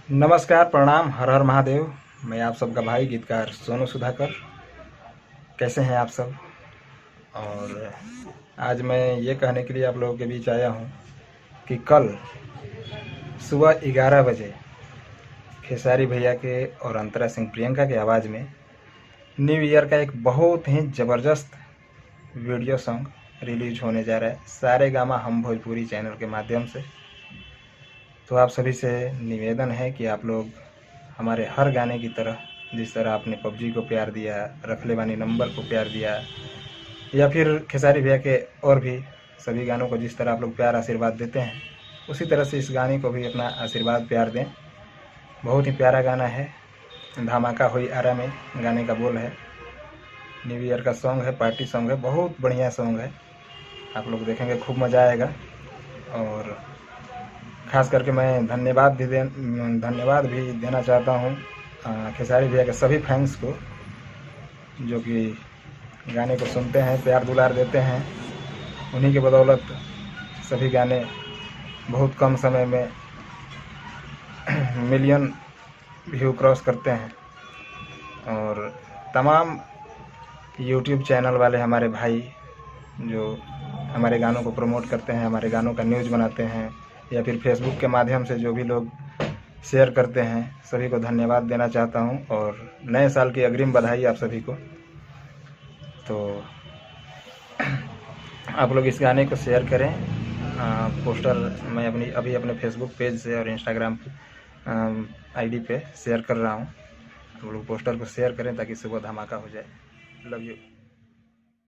नमस्कार, प्रणाम, हर हर महादेव। मैं आप सबका भाई गीतकार सोनू सुधाकर। कैसे हैं आप सब? और आज मैं ये कहने के लिए आप लोगों के बीच आया हूँ कि कल सुबह 11 बजे खेसारी भैया के और अंतरा सिंह प्रियंका के आवाज़ में न्यू ईयर का एक बहुत ही ज़बरदस्त वीडियो सॉन्ग रिलीज होने जा रहा है सारे गामा हम भोजपुरी चैनल के माध्यम से। तो आप सभी से निवेदन है कि आप लोग हमारे हर गाने की तरह, जिस तरह आपने पबजी को प्यार दिया, रखले बानी नंबर को प्यार दिया, या फिर खेसारी भैया के और भी सभी गानों को जिस तरह आप लोग प्यार आशीर्वाद देते हैं, उसी तरह से इस गाने को भी अपना आशीर्वाद प्यार दें। बहुत ही प्यारा गाना है। धमाका हुई आरा में गाने का बोल है। न्यू ईयर का सॉन्ग है, पार्टी सॉन्ग है, बहुत बढ़िया सॉन्ग है। आप लोग देखेंगे, खूब मज़ा आएगा। और ख़ास करके मैं धन्यवाद भी देना चाहता हूँ खेसारी भैया के सभी फैंस को, जो कि गाने को सुनते हैं, प्यार दुलार देते हैं। उन्हीं के बदौलत सभी गाने बहुत कम समय में मिलियन व्यू क्रॉस करते हैं। और तमाम यूट्यूब चैनल वाले हमारे भाई जो हमारे गानों को प्रमोट करते हैं, हमारे गानों का न्यूज़ बनाते हैं, या फिर फेसबुक के माध्यम से जो भी लोग शेयर करते हैं, सभी को धन्यवाद देना चाहता हूं। और नए साल की अग्रिम बधाई आप सभी को। तो आप लोग इस गाने को शेयर करें। पोस्टर मैं अभी अपने फेसबुक पेज से और इंस्टाग्राम आईडी पे शेयर कर रहा हूं। आप लोग पोस्टर को शेयर करें ताकि सुबह धमाका हो जाए। Love you.